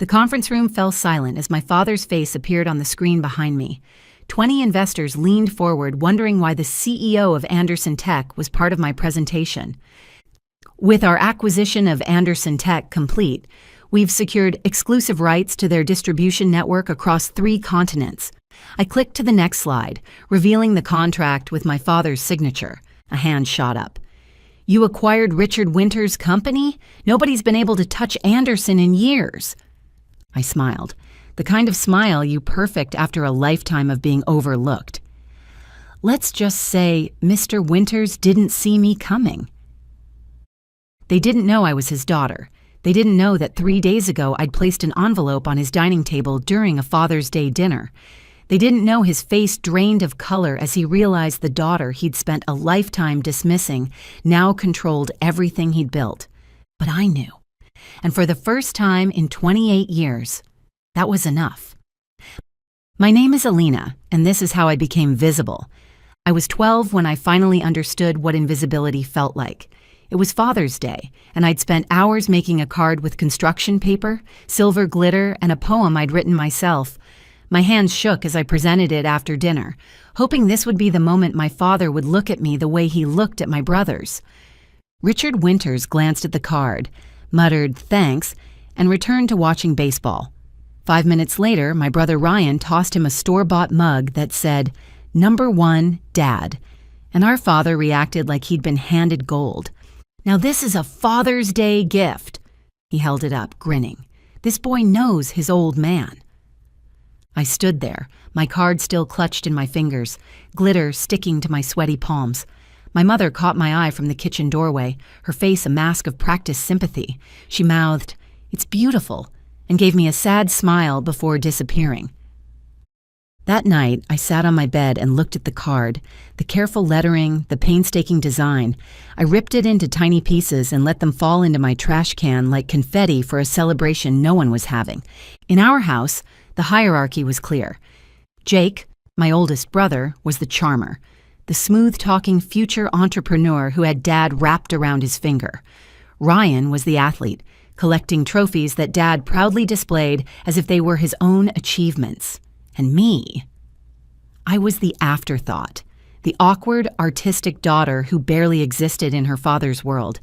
The conference room fell silent as my father's face appeared on the screen behind me. 20 investors leaned forward, wondering why the CEO of Anderson Tech was part of my presentation. With our acquisition of Anderson Tech complete, we've secured exclusive rights to their distribution network across 3 continents. I clicked to the next slide, revealing the contract with my father's signature. A hand shot up. "You acquired Richard Winter's company? Nobody's been able to touch Anderson in years." I smiled, the kind of smile you perfect after a lifetime of being overlooked. Let's just say Mr. Winters didn't see me coming. They didn't know I was his daughter. They didn't know that 3 days ago I'd placed an envelope on his dining table during a Father's Day dinner. They didn't know his face drained of color as he realized the daughter he'd spent a lifetime dismissing now controlled everything he'd built. But I knew. And for the first time in 28 years, that was enough. My name is Alina, and this is how I became visible. I was 12 when I finally understood what invisibility felt like. It was Father's Day, and I'd spent hours making a card with construction paper, silver glitter, and a poem I'd written myself. My hands shook as I presented it after dinner, hoping this would be the moment my father would look at me the way he looked at my brothers. Richard Winters glanced at the card, muttered thanks, and returned to watching baseball. 5 minutes later, my brother Ryan tossed him a store-bought mug that said, "Number 1, Dad," and our father reacted like he'd been handed gold. "Now this is a Father's Day gift." He held it up, grinning. "This boy knows his old man." I stood there, my card still clutched in my fingers, glitter sticking to my sweaty palms. My mother caught my eye from the kitchen doorway, her face a mask of practiced sympathy. She mouthed, "It's beautiful," and gave me a sad smile before disappearing. That night, I sat on my bed and looked at the card, the careful lettering, the painstaking design. I ripped it into tiny pieces and let them fall into my trash can like confetti for a celebration no one was having. In our house, the hierarchy was clear. Jake, my oldest brother, was the charmer, the smooth-talking future entrepreneur who had Dad wrapped around his finger. Ryan was the athlete, collecting trophies that Dad proudly displayed as if they were his own achievements. And me, I was the afterthought, the awkward, artistic daughter who barely existed in her father's world.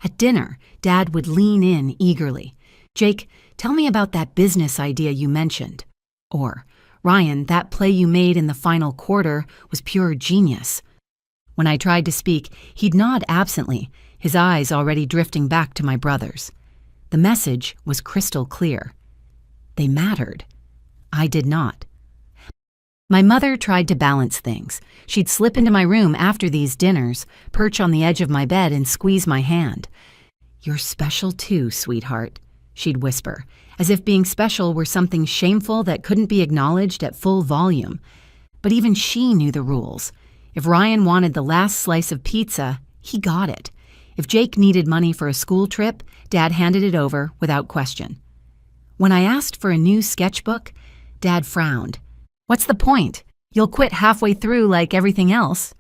At dinner, Dad would lean in eagerly. "Jake, tell me about that business idea you mentioned." Or, "Ryan, that play you made in the final quarter was pure genius." When I tried to speak, he'd nod absently, his eyes already drifting back to my brothers. The message was crystal clear. They mattered. I did not. My mother tried to balance things. She'd slip into my room after these dinners, perch on the edge of my bed and squeeze my hand. "You're special too, sweetheart," she'd whisper, as if being special were something shameful that couldn't be acknowledged at full volume. But even she knew the rules. If Ryan wanted the last slice of pizza, he got it. If Jake needed money for a school trip, Dad handed it over without question. When I asked for a new sketchbook, Dad frowned. "What's the point? You'll quit halfway through like everything else."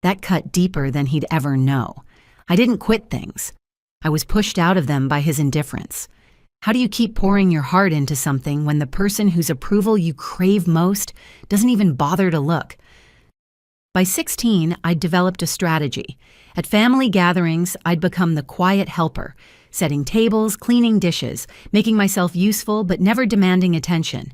That cut deeper than he'd ever know. I didn't quit things. I was pushed out of them by his indifference. How do you keep pouring your heart into something when the person whose approval you crave most doesn't even bother to look? By 16, I'd developed a strategy. At family gatherings, I'd become the quiet helper, setting tables, cleaning dishes, making myself useful but never demanding attention.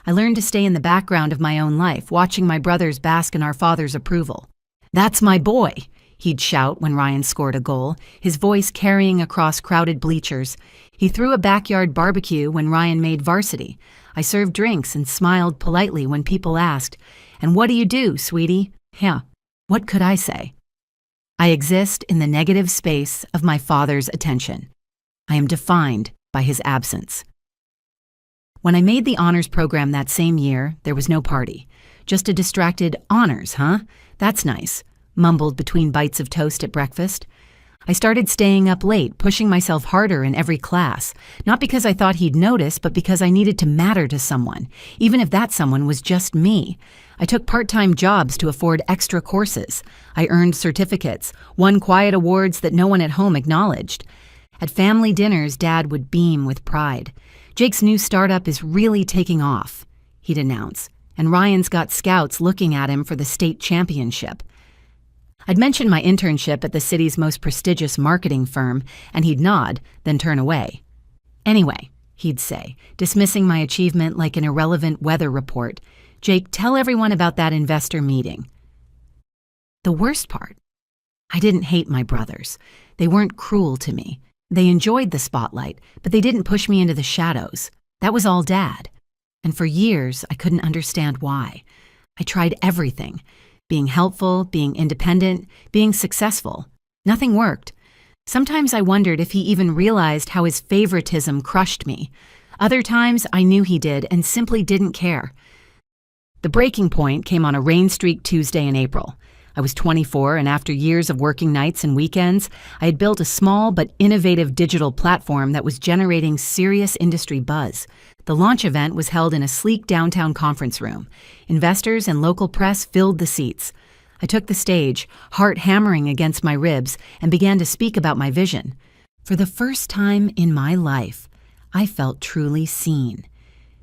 I learned to stay in the background of my own life, watching my brothers bask in our father's approval. "That's my boy," he'd shout when Ryan scored a goal, his voice carrying across crowded bleachers. He threw a backyard barbecue when Ryan made varsity. I served drinks and smiled politely when people asked, "And what do you do, sweetie?" Yeah, what could I say? I exist in the negative space of my father's attention. I am defined by his absence. When I made the honors program that same year, there was no party. Just a distracted, "Honors, huh? That's nice," mumbled between bites of toast at breakfast. I started staying up late, pushing myself harder in every class, not because I thought he'd notice, but because I needed to matter to someone, even if that someone was just me. I took part-time jobs to afford extra courses. I earned certificates, won quiet awards that no one at home acknowledged. At family dinners, Dad would beam with pride. "Jake's new startup is really taking off," he'd announce, "and Ryan's got scouts looking at him for the state championship." I'd mention my internship at the city's most prestigious marketing firm, and he'd nod, then turn away. "Anyway," he'd say, dismissing my achievement like an irrelevant weather report, "Jake, tell everyone about that investor meeting." The worst part? I didn't hate my brothers. They weren't cruel to me. They enjoyed the spotlight, but they didn't push me into the shadows. That was all Dad. And for years, I couldn't understand why. I tried everything. Being helpful, being independent, being successful. Nothing worked. Sometimes I wondered if he even realized how his favoritism crushed me. Other times, I knew he did and simply didn't care. The breaking point came on a rain-streaked Tuesday in April. I was 24, and after years of working nights and weekends, I had built a small but innovative digital platform that was generating serious industry buzz. The launch event was held in a sleek downtown conference room. Investors and local press filled the seats. I took the stage, heart hammering against my ribs, and began to speak about my vision. For the first time in my life, I felt truly seen.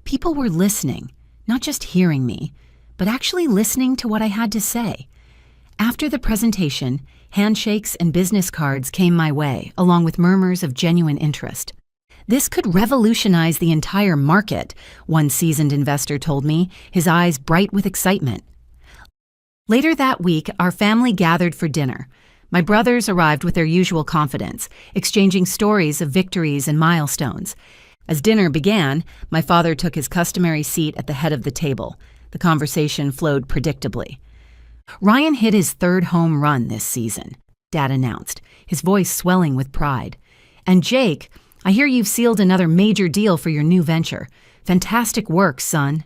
People were listening, not just hearing me, but actually listening to what I had to say. After the presentation, handshakes and business cards came my way, along with murmurs of genuine interest. "This could revolutionize the entire market," one seasoned investor told me, his eyes bright with excitement. Later that week, our family gathered for dinner. My brothers arrived with their usual confidence, exchanging stories of victories and milestones. As dinner began, my father took his customary seat at the head of the table. The conversation flowed predictably. "Ryan hit his third home run this season," Dad announced, his voice swelling with pride. "And Jake, I hear you've sealed another major deal for your new venture. Fantastic work, son."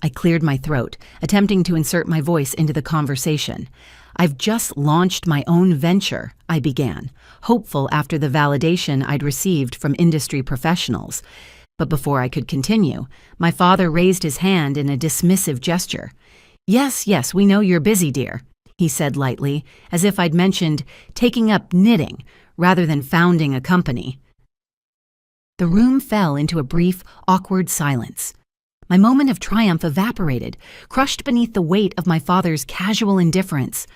I cleared my throat, attempting to insert my voice into the conversation. "I've just launched my own venture," I began, hopeful after the validation I'd received from industry professionals. But before I could continue, my father raised his hand in a dismissive gesture. Yes, we know you're busy, dear," he said lightly, as if I'd mentioned taking up knitting rather than founding a company. The room fell into a brief, awkward silence. My moment of triumph evaporated, crushed beneath the weight of my father's casual indifference.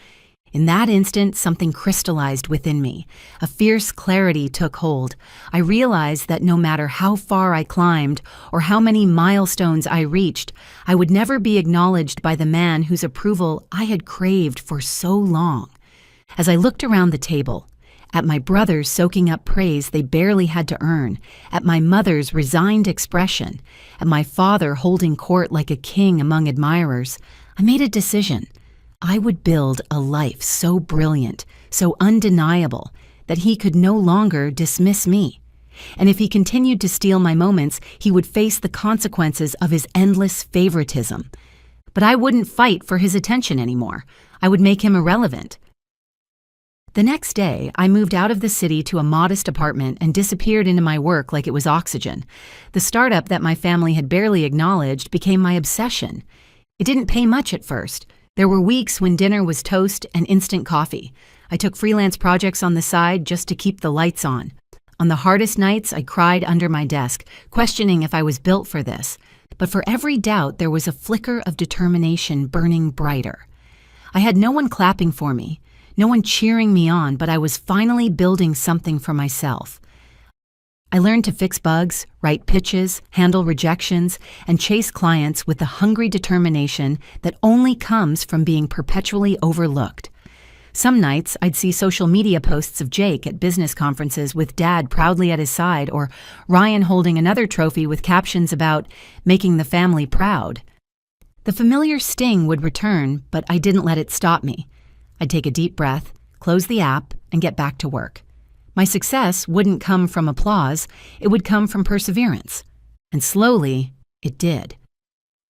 In that instant, something crystallized within me. A fierce clarity took hold. I realized that no matter how far I climbed or how many milestones I reached, I would never be acknowledged by the man whose approval I had craved for so long. As I looked around the table, at my brothers soaking up praise they barely had to earn, at my mother's resigned expression, at my father holding court like a king among admirers, I made a decision. I would build a life so brilliant, so undeniable, that he could no longer dismiss me. And if he continued to steal my moments, he would face the consequences of his endless favoritism. But I wouldn't fight for his attention anymore. I would make him irrelevant. The next day, I moved out of the city to a modest apartment and disappeared into my work like it was oxygen. The startup that my family had barely acknowledged became my obsession. It didn't pay much at first. There were weeks when dinner was toast and instant coffee. I took freelance projects on the side just to keep the lights on. On the hardest nights, I cried under my desk, questioning if I was built for this. But for every doubt, there was a flicker of determination burning brighter. I had no one clapping for me, no one cheering me on, but I was finally building something for myself. I learned to fix bugs, write pitches, handle rejections, and chase clients with the hungry determination that only comes from being perpetually overlooked. Some nights, I'd see social media posts of Jake at business conferences with Dad proudly at his side, or Ryan holding another trophy with captions about making the family proud. The familiar sting would return, but I didn't let it stop me. I'd take a deep breath, close the app, and get back to work. My success wouldn't come from applause, it would come from perseverance. And slowly, it did.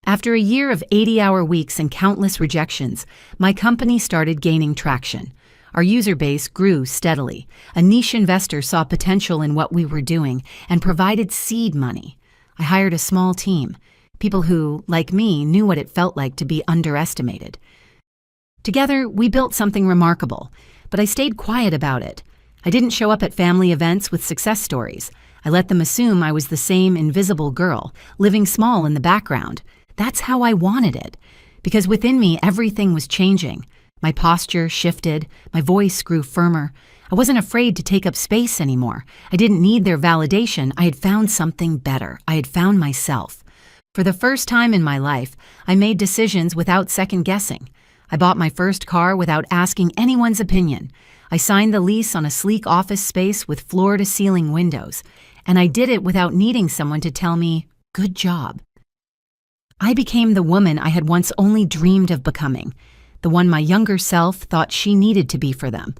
After a year of 80-hour weeks and countless rejections, my company started gaining traction. Our user base grew steadily. A niche investor saw potential in what we were doing and provided seed money. I hired a small team, people who, like me, knew what it felt like to be underestimated. Together, we built something remarkable, but I stayed quiet about it. I didn't show up at family events with success stories. I let them assume I was the same invisible girl, living small in the background. That's how I wanted it. Because within me, everything was changing. My posture shifted, my voice grew firmer. I wasn't afraid to take up space anymore. I didn't need their validation. I had found something better. I had found myself. For the first time in my life, I made decisions without second guessing. I bought my first car without asking anyone's opinion. I signed the lease on a sleek office space with floor-to-ceiling windows. And I did it without needing someone to tell me, "Good job." I became the woman I had once only dreamed of becoming, the one my younger self thought she needed to be for them.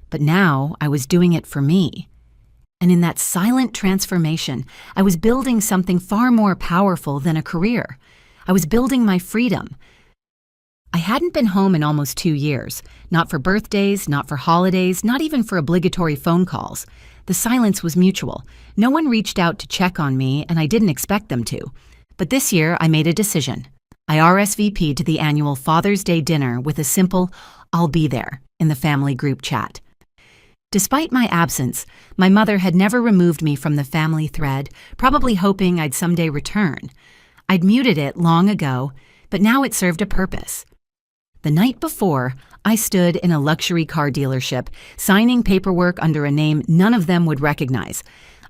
But now I was doing it for me. And in that silent transformation, I was building something far more powerful than a career. I was building my freedom. I hadn't been home in almost 2 years, not for birthdays, not for holidays, not even for obligatory phone calls. The silence was mutual. No one reached out to check on me, and I didn't expect them to. But this year, I made a decision. I RSVP'd to the annual Father's Day dinner with a simple, "I'll be there," in the family group chat. Despite my absence, my mother had never removed me from the family thread, probably hoping I'd someday return. I'd muted it long ago, but now it served a purpose. The night before, I stood in a luxury car dealership, signing paperwork under a name none of them would recognize.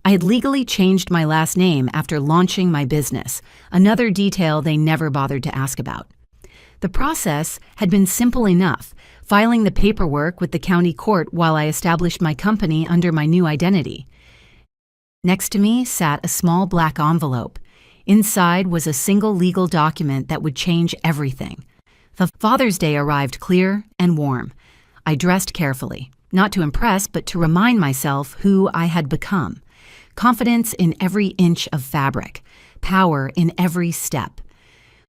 I had legally changed my last name after launching my business, another detail they never bothered to ask about. The process had been simple enough, filing the paperwork with the county court while I established my company under my new identity. Next to me sat a small black envelope. Inside was a single legal document that would change everything. The Father's Day arrived clear and warm. I dressed carefully, not to impress, but to remind myself who I had become. Confidence in every inch of fabric, power in every step.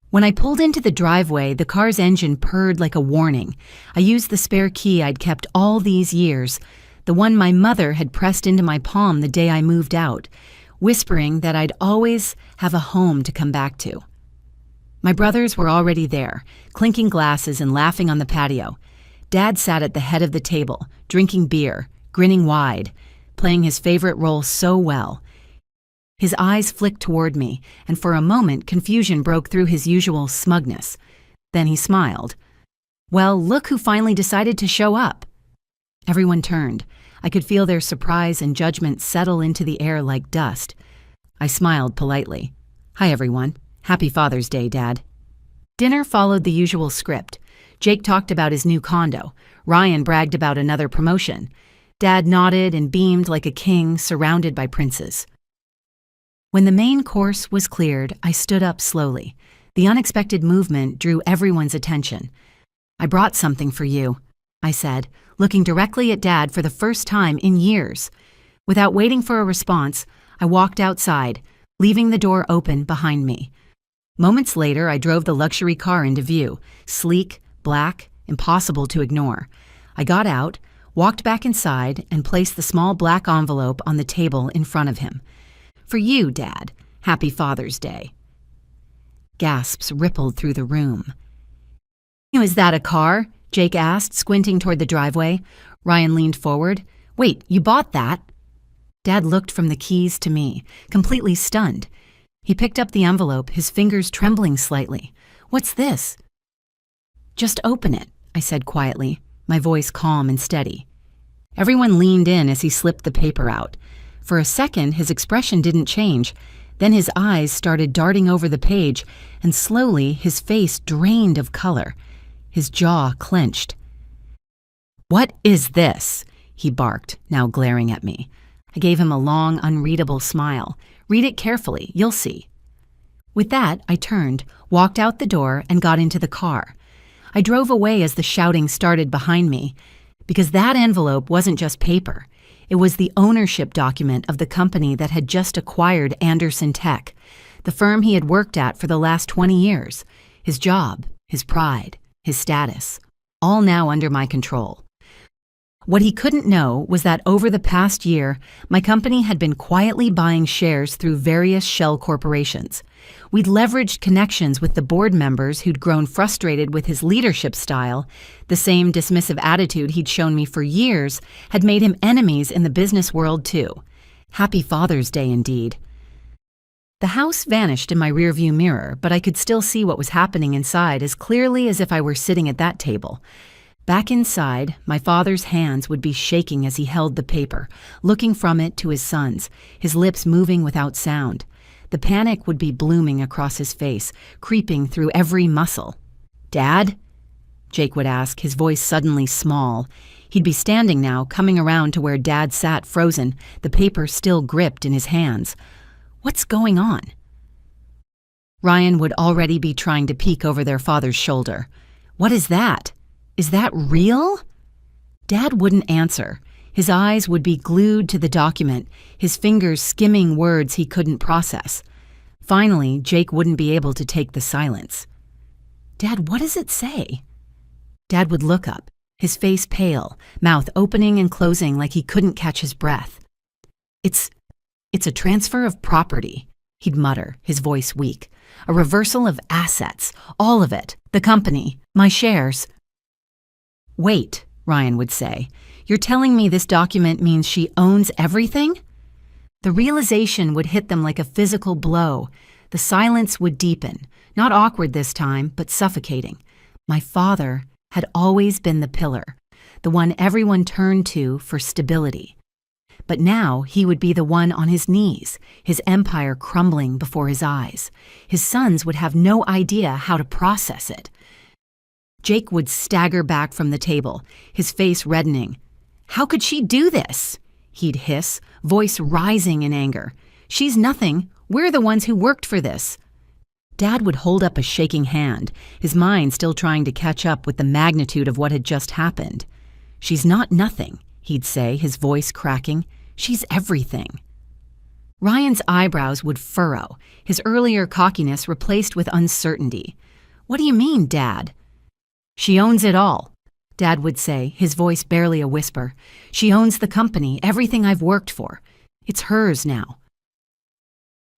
When I pulled into the driveway, the car's engine purred like a warning. I used the spare key I'd kept all these years, the one my mother had pressed into my palm the day I moved out, whispering that I'd always have a home to come back to. My brothers were already there, clinking glasses and laughing on the patio. Dad sat at the head of the table, drinking beer, grinning wide, playing his favorite role so well. His eyes flicked toward me, and for a moment confusion broke through his usual smugness. Then he smiled. "Well, look who finally decided to show up." Everyone turned. I could feel their surprise and judgment settle into the air like dust. I smiled politely. "Hi, everyone. Happy Father's Day, Dad." Dinner followed the usual script. Jake talked about his new condo. Ryan bragged about another promotion. Dad nodded and beamed like a king surrounded by princes. When the main course was cleared, I stood up slowly. The unexpected movement drew everyone's attention. "I brought something for you," I said, looking directly at Dad for the first time in years. Without waiting for a response, I walked outside, leaving the door open behind me. Moments later, I drove the luxury car into view, sleek, black, impossible to ignore. I got out, walked back inside, and placed the small black envelope on the table in front of him. "For you, Dad. Happy Father's Day." Gasps rippled through the room. "Is that a car?" Jake asked, squinting toward the driveway. Ryan leaned forward. "Wait, you bought that?" Dad looked from the keys to me, completely stunned. He picked up the envelope, his fingers trembling slightly. "What's this?" "Just open it," I said quietly, my voice calm and steady. Everyone leaned in as he slipped the paper out. For a second, his expression didn't change. Then his eyes started darting over the page, and slowly his face drained of color. His jaw clenched. "What is this?" he barked, now glaring at me. I gave him a long, unreadable smile. "Read it carefully, you'll see." With that, I turned, walked out the door, and got into the car. I drove away as the shouting started behind me, because that envelope wasn't just paper. It was the ownership document of the company that had just acquired Anderson Tech, the firm he had worked at for the last 20 years. His job, his pride, his status, all now under my control. What he couldn't know was that over the past year, my company had been quietly buying shares through various shell corporations. We'd leveraged connections with the board members who'd grown frustrated with his leadership style. The same dismissive attitude he'd shown me for years had made him enemies in the business world too. Happy Father's Day indeed. The house vanished in my rearview mirror, but I could still see what was happening inside as clearly as if I were sitting at that table. Back inside, my father's hands would be shaking as he held the paper, looking from it to his son's, his lips moving without sound. The panic would be blooming across his face, creeping through every muscle. "Dad?" Jake would ask, his voice suddenly small. He'd be standing now, coming around to where Dad sat frozen, the paper still gripped in his hands. "What's going on?" Ryan would already be trying to peek over their father's shoulder. "What is that? Is that real?" Dad wouldn't answer. His eyes would be glued to the document, his fingers skimming words he couldn't process. Finally, Jake wouldn't be able to take the silence. "Dad, what does it say?" Dad would look up, his face pale, mouth opening and closing like he couldn't catch his breath. It's a transfer of property," he'd mutter, his voice weak. "A reversal of assets, all of it, the company, my shares." "Wait," Ryan would say, "you're telling me this document means she owns everything?" The realization would hit them like a physical blow. The silence would deepen, not awkward this time, but suffocating. My father had always been the pillar, the one everyone turned to for stability. But now he would be the one on his knees, his empire crumbling before his eyes. His sons would have no idea how to process it. Jake would stagger back from the table, his face reddening. "How could she do this?" he'd hiss, voice rising in anger. "She's nothing. We're the ones who worked for this." Dad would hold up a shaking hand, his mind still trying to catch up with the magnitude of what had just happened. "She's not nothing," he'd say, his voice cracking. "She's everything." Ryan's eyebrows would furrow, his earlier cockiness replaced with uncertainty. "What do you mean, Dad?" "She owns it all," Dad would say, his voice barely a whisper. "She owns the company, everything I've worked for. It's hers now."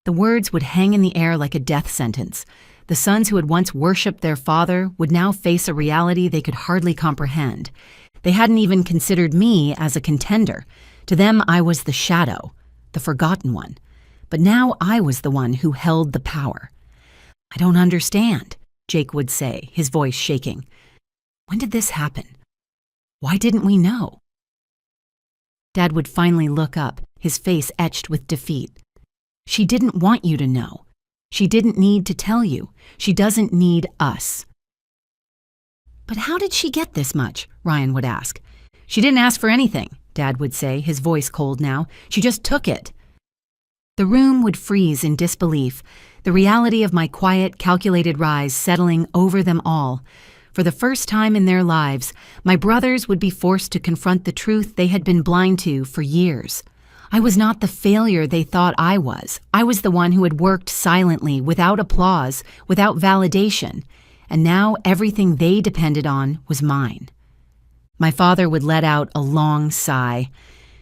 The words would hang in the air like a death sentence. The sons who had once worshipped their father would now face a reality they could hardly comprehend. They hadn't even considered me as a contender. To them, I was the shadow, the forgotten one. But now I was the one who held the power. "I don't understand," Jake would say, his voice shaking. "When did this happen? Why didn't we know?" Dad would finally look up, his face etched with defeat. "She didn't want you to know. She didn't need to tell you. She doesn't need us." "But how did she get this much?" Ryan would ask. "She didn't ask for anything," Dad would say, his voice cold now. "She just took it." The room would freeze in disbelief, the reality of my quiet, calculated rise settling over them all. For the first time in their lives, my brothers would be forced to confront the truth they had been blind to for years. I was not the failure they thought I was. I was the one who had worked silently, without applause, without validation, and now everything they depended on was mine. My father would let out a long sigh.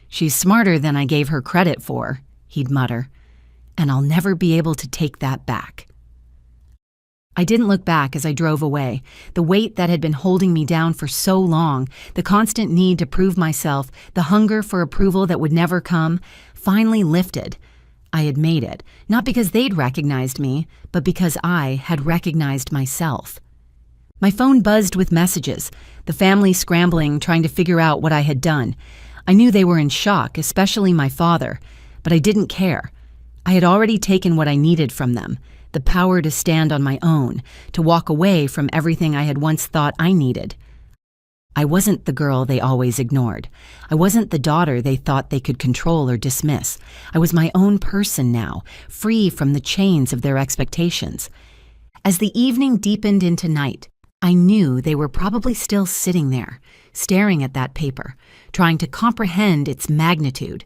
"She's smarter than I gave her credit for," he'd mutter, "and I'll never be able to take that back." I didn't look back as I drove away. The weight that had been holding me down for so long, the constant need to prove myself, the hunger for approval that would never come, finally lifted. I had made it, not because they'd recognized me, but because I had recognized myself. My phone buzzed with messages, the family scrambling, trying to figure out what I had done. I knew they were in shock, especially my father, but I didn't care. I had already taken what I needed from them. The power to stand on my own, to walk away from everything I had once thought I needed. I wasn't the girl they always ignored. I wasn't the daughter they thought they could control or dismiss. I was my own person now, free from the chains of their expectations. As the evening deepened into night, I knew they were probably still sitting there, staring at that paper, trying to comprehend its magnitude.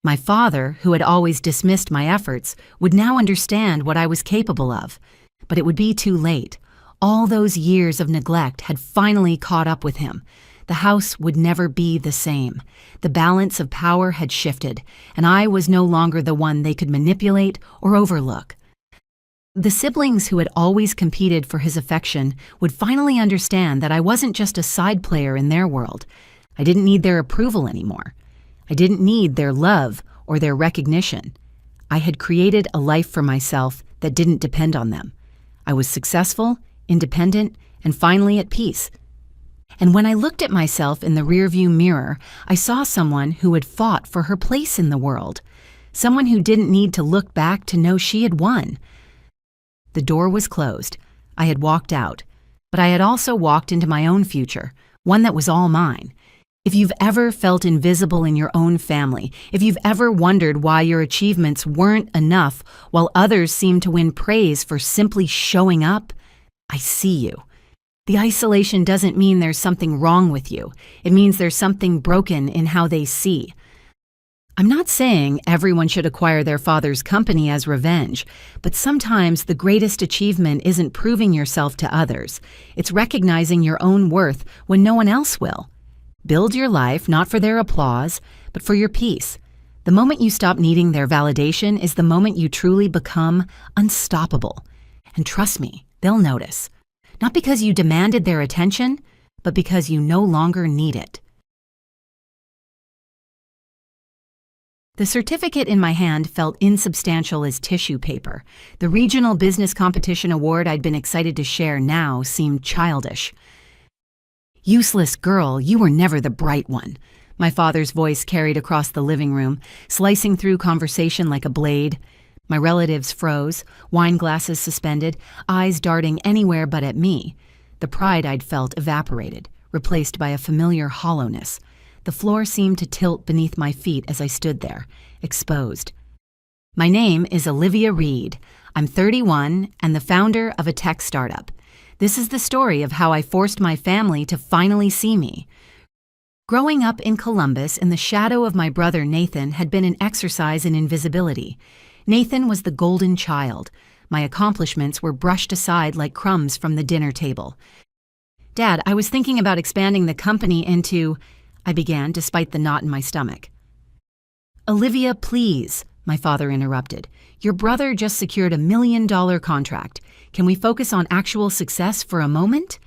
My father, who had always dismissed my efforts, would now understand what I was capable of. But it would be too late. All those years of neglect had finally caught up with him. The house would never be the same. The balance of power had shifted, and I was no longer the one they could manipulate or overlook. The siblings who had always competed for his affection would finally understand that I wasn't just a side player in their world. I didn't need their approval anymore. I didn't need their love or their recognition. I had created a life for myself that didn't depend on them. I was successful, independent, and finally at peace. And when I looked at myself in the rearview mirror, I saw someone who had fought for her place in the world. Someone who didn't need to look back to know she had won. The door was closed. I had walked out. But I had also walked into my own future, one that was all mine. If you've ever felt invisible in your own family, if you've ever wondered why your achievements weren't enough while others seemed to win praise for simply showing up, I see you. The isolation doesn't mean there's something wrong with you. It means there's something broken in how they see. I'm not saying everyone should acquire their father's company as revenge, but sometimes the greatest achievement isn't proving yourself to others. It's recognizing your own worth when no one else will. Build your life not for their applause, but for your peace. The moment you stop needing their validation is the moment you truly become unstoppable. And trust me, they'll notice. Not because you demanded their attention, but because you no longer need it. The certificate in my hand felt insubstantial as tissue paper. The regional business competition award I'd been excited to share now seemed childish. "Useless girl, you were never the bright one," my father's voice carried across the living room, slicing through conversation like a blade. My relatives froze, wine glasses suspended, eyes darting anywhere but at me. The pride I'd felt evaporated, replaced by a familiar hollowness. The floor seemed to tilt beneath my feet as I stood there, exposed. "My name is Olivia Reed. I'm 31 and the founder of a tech startup. This is the story of how I forced my family to finally see me." Growing up in Columbus in the shadow of my brother Nathan had been an exercise in invisibility. Nathan was the golden child. My accomplishments were brushed aside like crumbs from the dinner table. "Dad, I was thinking about expanding the company into—" I began, despite the knot in my stomach. "Olivia, please," my father interrupted. "Your brother just secured $1 million contract. Can we focus on actual success for a moment?"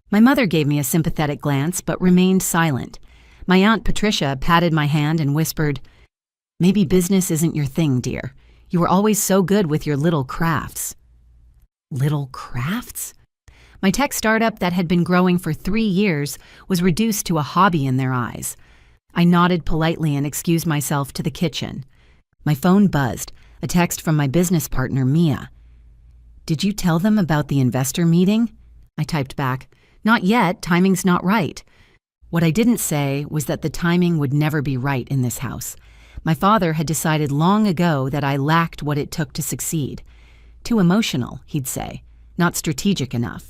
My mother gave me a sympathetic glance, but remained silent. My Aunt Patricia patted my hand and whispered, "Maybe business isn't your thing, dear. You were always so good with your little crafts." Little crafts? My tech startup that had been growing for 3 years was reduced to a hobby in their eyes. I nodded politely and excused myself to the kitchen. My phone buzzed, a text from my business partner, Mia. "Did you tell them about the investor meeting?" I typed back, "Not yet, timing's not right." What I didn't say was that the timing would never be right in this house. My father had decided long ago that I lacked what it took to succeed. Too emotional, he'd say, not strategic enough.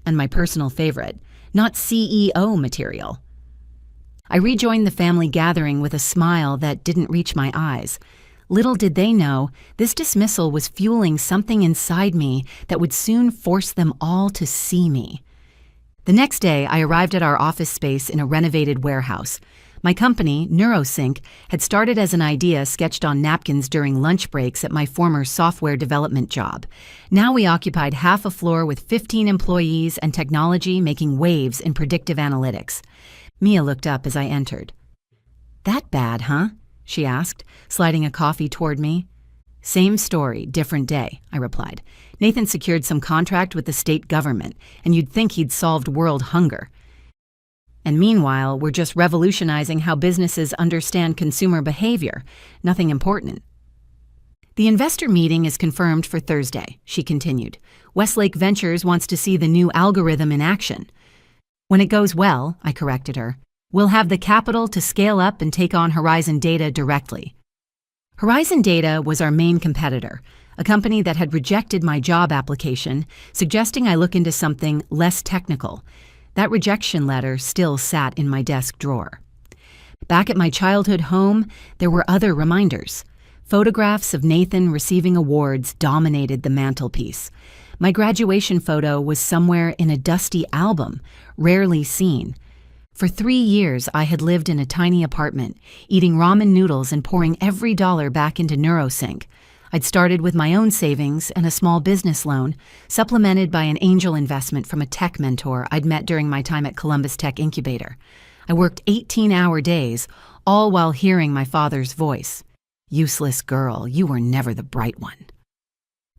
And my personal favorite, not CEO material. I rejoined the family gathering with a smile that didn't reach my eyes. Little did they know, this dismissal was fueling something inside me that would soon force them all to see me. The next day, I arrived at our office space in a renovated warehouse. My company, NeuroSync, had started as an idea sketched on napkins during lunch breaks at my former software development job. Now we occupied half a floor with 15 employees and technology making waves in predictive analytics. Mia looked up as I entered. "That bad, huh?" she asked, sliding a coffee toward me. "Same story, different day," I replied. "Nathan secured some contract with the state government, and you'd think he'd solved world hunger. And meanwhile, we're just revolutionizing how businesses understand consumer behavior. Nothing important." "The investor meeting is confirmed for Thursday," she continued. "Westlake Ventures wants to see the new algorithm in action." "When it goes well," I corrected her, "we'll have the capital to scale up and take on Horizon Data directly." Horizon Data was our main competitor, a company that had rejected my job application, suggesting I look into something less technical. That rejection letter still sat in my desk drawer. Back at my childhood home, there were other reminders. Photographs of Nathan receiving awards dominated the mantelpiece. My graduation photo was somewhere in a dusty album, rarely seen. For 3 years, I had lived in a tiny apartment, eating ramen noodles and pouring every dollar back into NeuroSync. I'd started with my own savings and a small business loan, supplemented by an angel investment from a tech mentor I'd met during my time at Columbus Tech Incubator. I worked 18-hour days, all while hearing my father's voice. "Useless girl, you were never the bright one."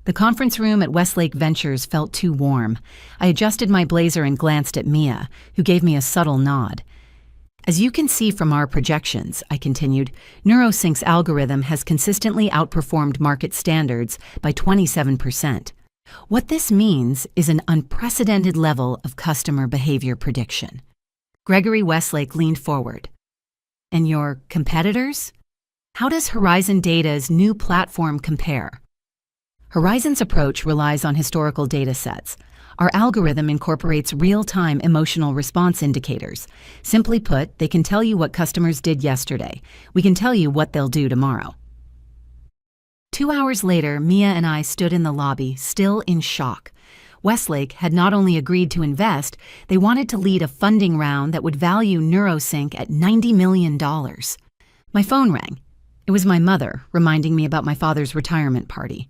The conference room at Westlake Ventures felt too warm. I adjusted my blazer and glanced at Mia, who gave me a subtle nod. "As you can see from our projections," I continued, "NeuroSync's algorithm has consistently outperformed market standards by 27%. What this means is an unprecedented level of customer behavior prediction." Gregory Westlake leaned forward. "And your competitors? How does Horizon Data's new platform compare?" Horizon's approach relies on historical data sets. Our algorithm incorporates real-time emotional response indicators. Simply put, they can tell you what customers did yesterday. We can tell you what they'll do tomorrow. 2 hours later, Mia and I stood in the lobby, still in shock. Westlake had not only agreed to invest, they wanted to lead a funding round that would value NeuroSync at $90 million. My phone rang. It was my mother, reminding me about my father's retirement party.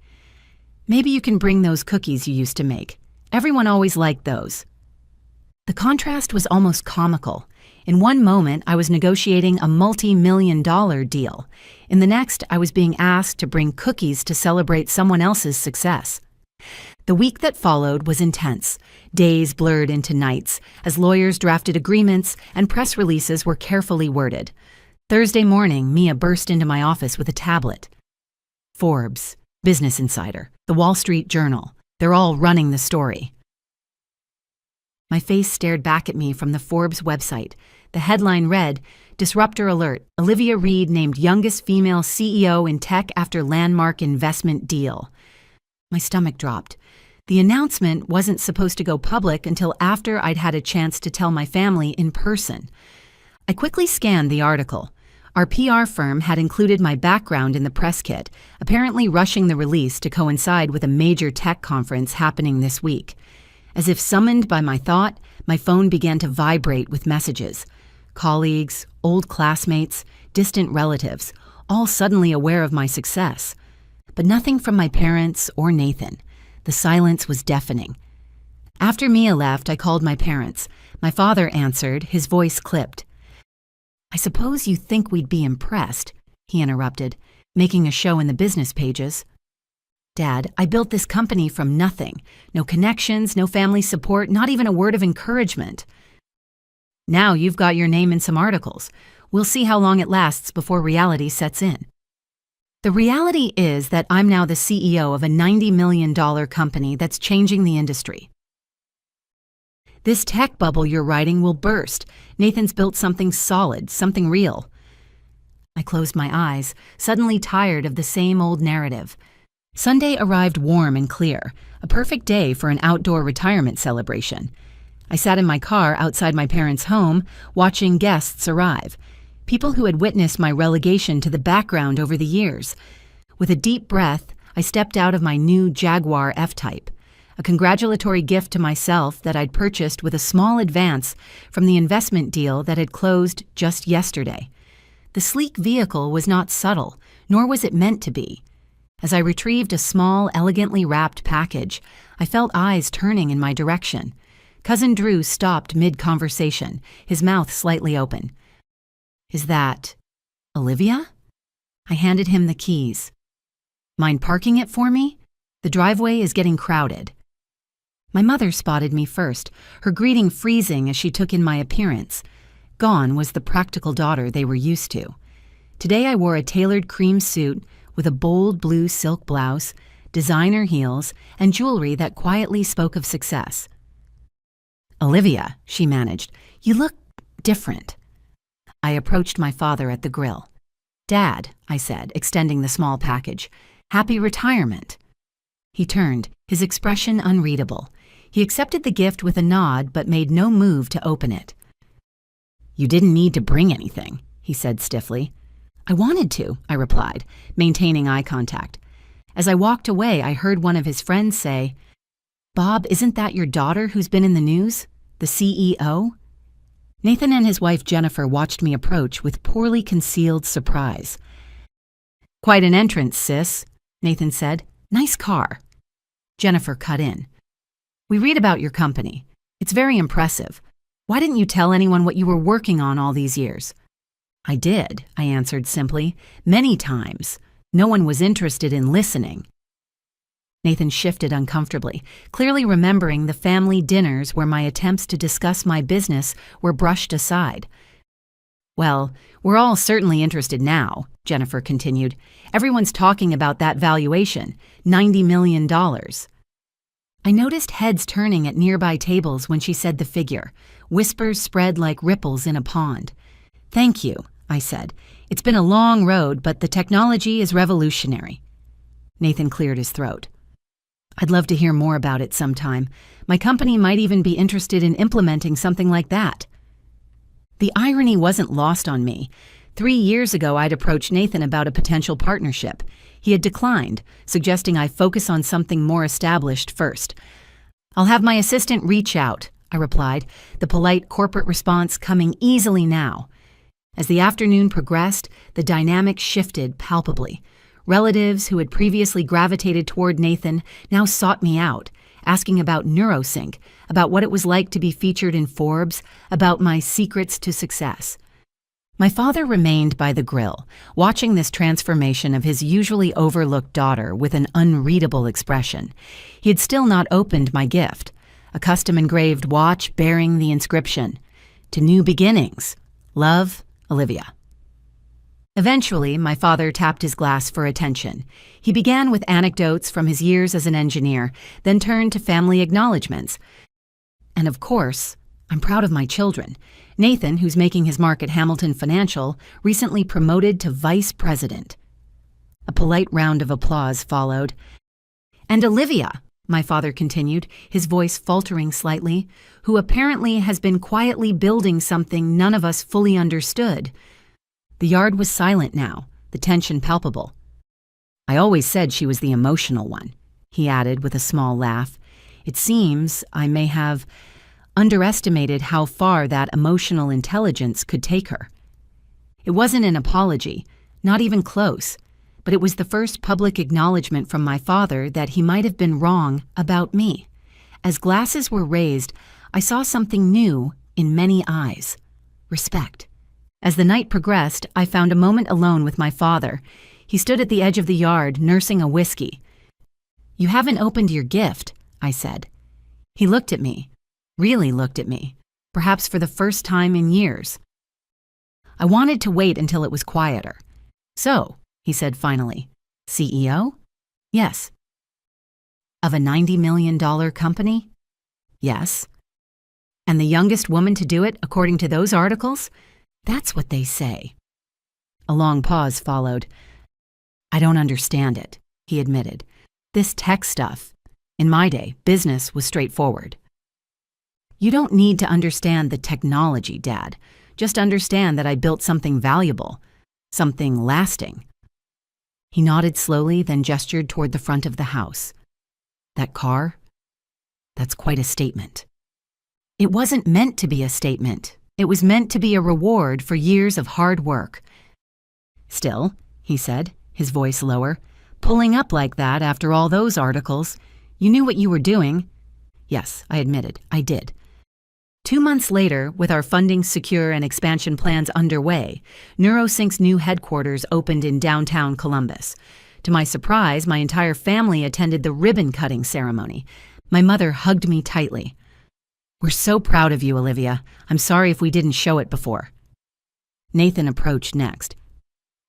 "Maybe you can bring those cookies you used to make. Everyone always liked those." The contrast was almost comical. In one moment, I was negotiating a multi-million-dollar deal. In the next, I was being asked to bring cookies to celebrate someone else's success. The week that followed was intense. Days blurred into nights as lawyers drafted agreements and press releases were carefully worded. Thursday morning, Mia burst into my office with a tablet. "Forbes, Business Insider, The Wall Street Journal. They're all running the story." My face stared back at me from the Forbes website. The headline read, "Disruptor Alert, Olivia Reed named youngest female CEO in tech after landmark investment deal." My stomach dropped. The announcement wasn't supposed to go public until after I'd had a chance to tell my family in person. I quickly scanned the article. Our PR firm had included my background in the press kit, apparently rushing the release to coincide with a major tech conference happening this week. As if summoned by my thought, my phone began to vibrate with messages. Colleagues, old classmates, distant relatives, all suddenly aware of my success. But nothing from my parents or Nathan. The silence was deafening. After Mia left, I called my parents. My father answered, his voice clipped. "I suppose you think we'd be impressed," he interrupted, "making a show in the business pages." "Dad, I built this company from nothing. No connections, no family support, not even a word of encouragement." "Now you've got your name in some articles. We'll see how long it lasts before reality sets in." The reality is that I'm now the CEO of a $90 million company that's changing the industry. This tech bubble you're riding will burst. Nathan's built something solid, something real. I closed my eyes, suddenly tired of the same old narrative. Sunday arrived warm and clear, a perfect day for an outdoor retirement celebration. I sat in my car outside my parents' home, watching guests arrive. People who had witnessed my relegation to the background over the years. With a deep breath, I stepped out of my new Jaguar F-Type, a congratulatory gift to myself that I'd purchased with a small advance from the investment deal that had closed just yesterday. The sleek vehicle was not subtle, nor was it meant to be. As I retrieved a small, elegantly wrapped package, I felt eyes turning in my direction. Cousin Drew stopped mid-conversation, his mouth slightly open. "Is that Olivia?" I handed him the keys. "Mind parking it for me? The driveway is getting crowded." My mother spotted me first, her greeting freezing as she took in my appearance. Gone was the practical daughter they were used to. Today I wore a tailored cream suit with a bold blue silk blouse, designer heels, and jewelry that quietly spoke of success. "Olivia," she managed, "you look different." I approached my father at the grill. "Dad," I said, extending the small package, "happy retirement." He turned, his expression unreadable. He accepted the gift with a nod but made no move to open it. "You didn't need to bring anything," he said stiffly. "I wanted to," I replied, maintaining eye contact. As I walked away, I heard one of his friends say, "Bob, isn't that your daughter who's been in the news? The CEO?" Nathan and his wife Jennifer watched me approach with poorly concealed surprise. "Quite an entrance, sis," Nathan said. "Nice car." Jennifer cut in. "We read about your company. It's very impressive. Why didn't you tell anyone what you were working on all these years?" "I did," I answered simply. "Many times. No one was interested in listening." Nathan shifted uncomfortably, clearly remembering the family dinners where my attempts to discuss my business were brushed aside. "Well, we're all certainly interested now," Jennifer continued. "Everyone's talking about that valuation, $90 million. I noticed heads turning at nearby tables when she said the figure. Whispers spread like ripples in a pond. "Thank you," I said. "It's been a long road, but the technology is revolutionary." Nathan cleared his throat. "I'd love to hear more about it sometime. My company might even be interested in implementing something like that." The irony wasn't lost on me. 3 years ago, I'd approached Nathan about a potential partnership. He had declined, suggesting I focus on something more established first. "I'll have my assistant reach out," I replied, the polite corporate response coming easily now. As the afternoon progressed, the dynamic shifted palpably. Relatives who had previously gravitated toward Nathan now sought me out, asking about NeuroSync, about what it was like to be featured in Forbes, about my secrets to success. My father remained by the grill, watching this transformation of his usually overlooked daughter with an unreadable expression. He had still not opened my gift, a custom-engraved watch bearing the inscription, "To New Beginnings. Love, Olivia." Eventually, my father tapped his glass for attention. He began with anecdotes from his years as an engineer, then turned to family acknowledgments. And of course, I'm proud of my children. Nathan, who's making his mark at Hamilton Financial, recently promoted to vice president. A polite round of applause followed. "And Olivia," my father continued, his voice faltering slightly, "who apparently has been quietly building something none of us fully understood." The yard was silent now, the tension palpable. "I always said she was the emotional one," he added with a small laugh. "It seems I may have underestimated how far that emotional intelligence could take her." It wasn't an apology, not even close, but it was the first public acknowledgement from my father that he might have been wrong about me. As glasses were raised, I saw something new in many eyes: respect. As the night progressed, I found a moment alone with my father. He stood at the edge of the yard, nursing a whiskey. "You haven't opened your gift," I said. He looked at me, really looked at me, perhaps for the first time in years. I wanted to wait until it was quieter. "So," he said finally, "CEO?" "Yes." "Of a $90 million company?" "Yes." "And the youngest woman to do it, according to those articles?" "That's what they say." A long pause followed. "I don't understand it," he admitted. "This tech stuff. In my day, business was straightforward." "You don't need to understand the technology, Dad. Just understand that I built something valuable, something lasting." He nodded slowly, then gestured toward the front of the house. "That car? That's quite a statement." "It wasn't meant to be a statement. It was meant to be a reward for years of hard work." "Still," he said, his voice lower, "pulling up like that after all those articles, you knew what you were doing." "Yes," I admitted, "I did." 2 months later, with our funding secure and expansion plans underway, NeuroSync's new headquarters opened in downtown Columbus. To my surprise, my entire family attended the ribbon-cutting ceremony. My mother hugged me tightly. "We're so proud of you, Olivia. I'm sorry if we didn't show it before." Nathan approached next.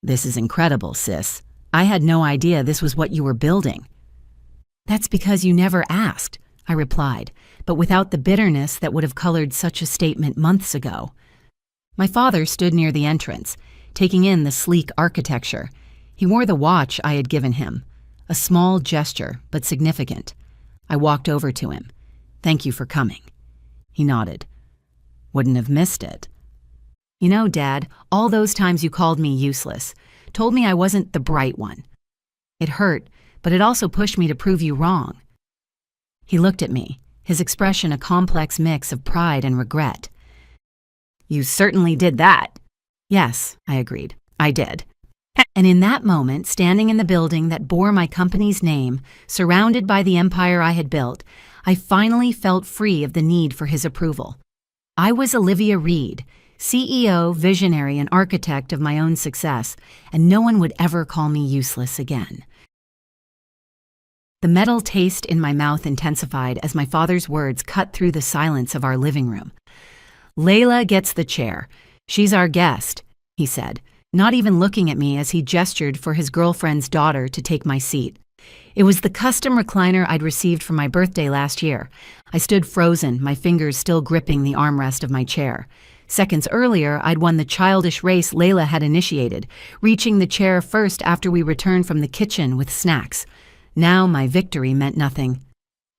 "This is incredible, sis. I had no idea this was what you were building." "That's because you never asked," I replied, but without the bitterness that would have colored such a statement months ago. My father stood near the entrance, taking in the sleek architecture. He wore the watch I had given him, a small gesture, but significant. I walked over to him. "Thank you for coming." He nodded. "Wouldn't have missed it." "You know, Dad, all those times you called me useless, told me I wasn't the bright one. It hurt, but it also pushed me to prove you wrong." He looked at me, his expression a complex mix of pride and regret. You certainly did that." "Yes," I agreed. "I did." And in that moment, standing in the building that bore my company's name, surrounded by the empire I had built, I finally felt free of the need for his approval. I was Olivia Reed, CEO, visionary, and architect of my own success, and no one would ever call me useless again. The metal taste in my mouth intensified as my father's words cut through the silence of our living room. "Layla gets the chair. She's our guest," he said, not even looking at me as he gestured for his girlfriend's daughter to take my seat. It was the custom recliner I'd received for my birthday last year. I stood frozen, my fingers still gripping the armrest of my chair. Seconds earlier, I'd won the childish race Layla had initiated, reaching the chair first after we returned from the kitchen with snacks. Now my victory meant nothing.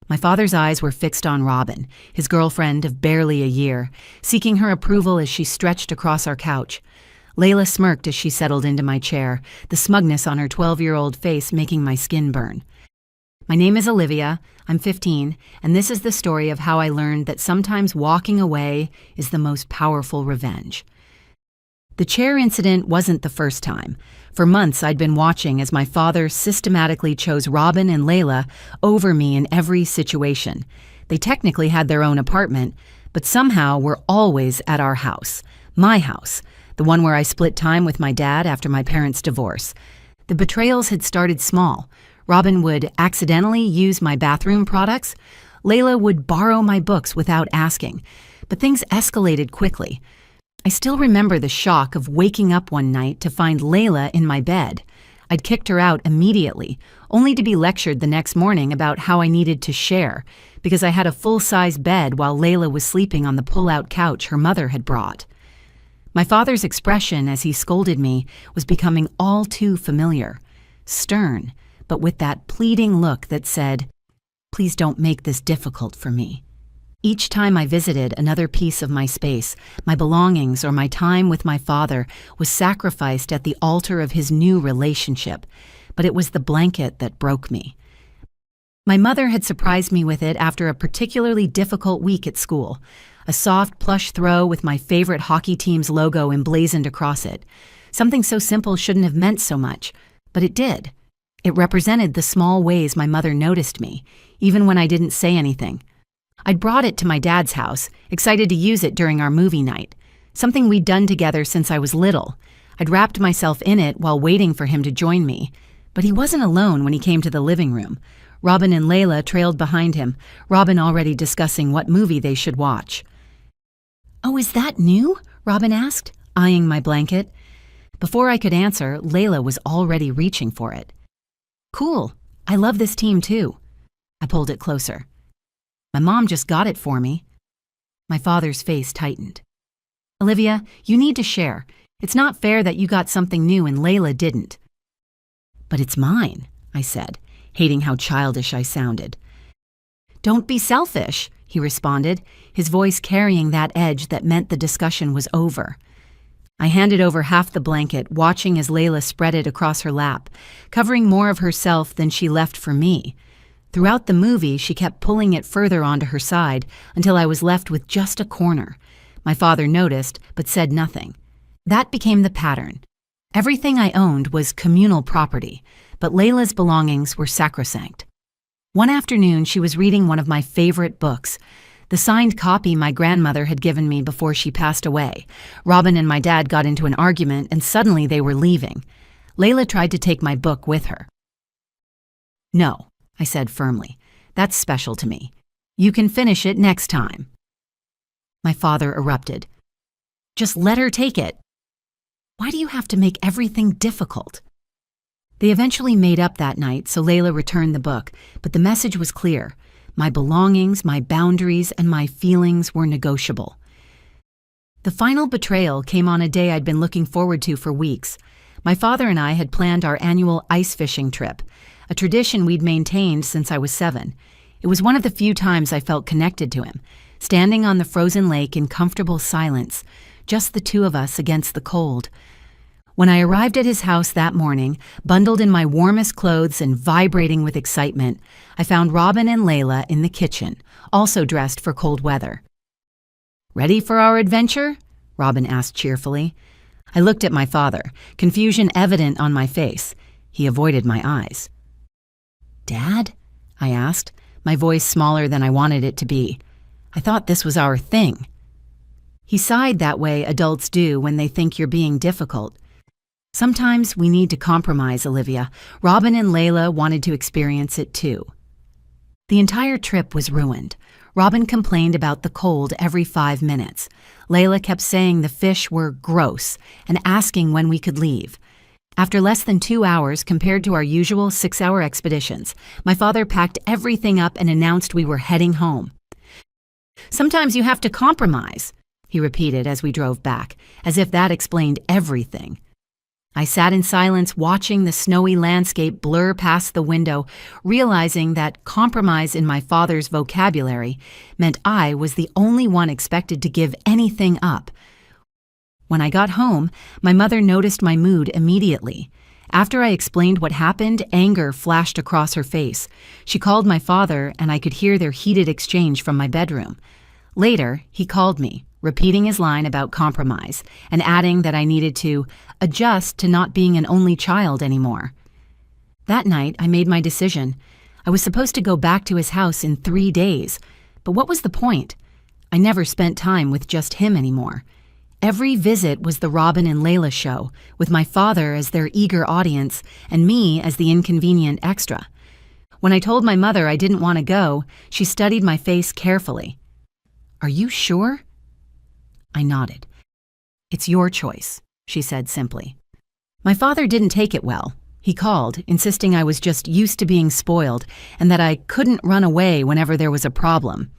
My father's eyes were fixed on Robin, his girlfriend of barely a year, seeking her approval as she stretched across our couch. Layla smirked as she settled into my chair, the smugness on her 12-year-old face making my skin burn. "My name is Olivia, I'm 15, and this is the story of how I learned that sometimes walking away is the most powerful revenge." The chair incident wasn't the first time. For months I'd been watching as my father systematically chose Robin and Layla over me in every situation. They technically had their own apartment, but somehow were always at our house, my house, the one where I split time with my dad after my parents' divorce. The betrayals had started small. Robin would accidentally use my bathroom products. Layla would borrow my books without asking. But things escalated quickly. I still remember the shock of waking up one night to find Layla in my bed. I'd kicked her out immediately, only to be lectured the next morning about how I needed to share, because I had a full-size bed while Layla was sleeping on the pull-out couch her mother had brought. My father's expression as he scolded me was becoming all too familiar, stern, but with that pleading look that said, "Please don't make this difficult for me." Each time I visited another piece of my space, my belongings or my time with my father was sacrificed at the altar of his new relationship, but it was the blanket that broke me. My mother had surprised me with it after a particularly difficult week at school. A soft plush throw with my favorite hockey team's logo emblazoned across it. Something so simple shouldn't have meant so much, but it did. It represented the small ways my mother noticed me, even when I didn't say anything. I'd brought it to my dad's house, excited to use it during our movie night, something we'd done together since I was little. I'd wrapped myself in it while waiting for him to join me, but he wasn't alone when he came to the living room. Robin and Layla trailed behind him, Robin already discussing what movie they should watch. "Oh, is that new?" Robin asked, eyeing my blanket. Before I could answer, Layla was already reaching for it. "Cool. I love this team too." I pulled it closer. "My mom just got it for me." My father's face tightened. "Olivia, you need to share. It's not fair that you got something new and Layla didn't." "But it's mine," I said, hating how childish I sounded. "Don't be selfish," he responded, his voice carrying that edge that meant the discussion was over. I handed over half the blanket, watching as Layla spread it across her lap, covering more of herself than she left for me. Throughout the movie, she kept pulling it further onto her side until I was left with just a corner. My father noticed, but said nothing. That became the pattern. Everything I owned was communal property, but Layla's belongings were sacrosanct. One afternoon, she was reading one of my favorite books, the signed copy my grandmother had given me before she passed away. Robin and my dad got into an argument, and suddenly they were leaving. Layla tried to take my book with her. "No," I said firmly. "That's special to me. You can finish it next time." My father erupted. "Just let her take it. Why do you have to make everything difficult?" They eventually made up that night, so Layla returned the book, but the message was clear. My belongings, my boundaries, and my feelings were negotiable. The final betrayal came on a day I'd been looking forward to for weeks. My father and I had planned our annual ice fishing trip, a tradition we'd maintained since I was 7. It was one of the few times I felt connected to him, standing on the frozen lake in comfortable silence, just the two of us against the cold. When I arrived at his house that morning, bundled in my warmest clothes and vibrating with excitement, I found Robin and Layla in the kitchen, also dressed for cold weather. "Ready for our adventure?" Robin asked cheerfully. I looked at my father, confusion evident on my face. He avoided my eyes. Dad? I asked, my voice smaller than I wanted it to be. I thought this was our thing. He sighed that way adults do when they think you're being difficult. Sometimes we need to compromise, Olivia. Robin and Layla wanted to experience it too. The entire trip was ruined. Robin complained about the cold every 5 minutes. Layla kept saying the fish were gross and asking when we could leave. After less than 2 hours compared to our usual 6-hour expeditions, my father packed everything up and announced we were heading home. Sometimes you have to compromise, he repeated as we drove back, as if that explained everything. I sat in silence watching the snowy landscape blur past the window, realizing that compromise in my father's vocabulary meant I was the only one expected to give anything up. When I got home, my mother noticed my mood immediately. After I explained what happened, anger flashed across her face. She called my father, and I could hear their heated exchange from my bedroom. Later, he called me, repeating his line about compromise, and adding that I needed to adjust to not being an only child anymore. That night, I made my decision. I was supposed to go back to his house in 3 days, but what was the point? I never spent time with just him anymore. Every visit was the Robin and Layla show, with my father as their eager audience and me as the inconvenient extra. When I told my mother I didn't want to go, she studied my face carefully. Are you sure? I nodded. It's your choice, she said simply. My father didn't take it well. He called, insisting I was just used to being spoiled and that I couldn't run away whenever there was a problem.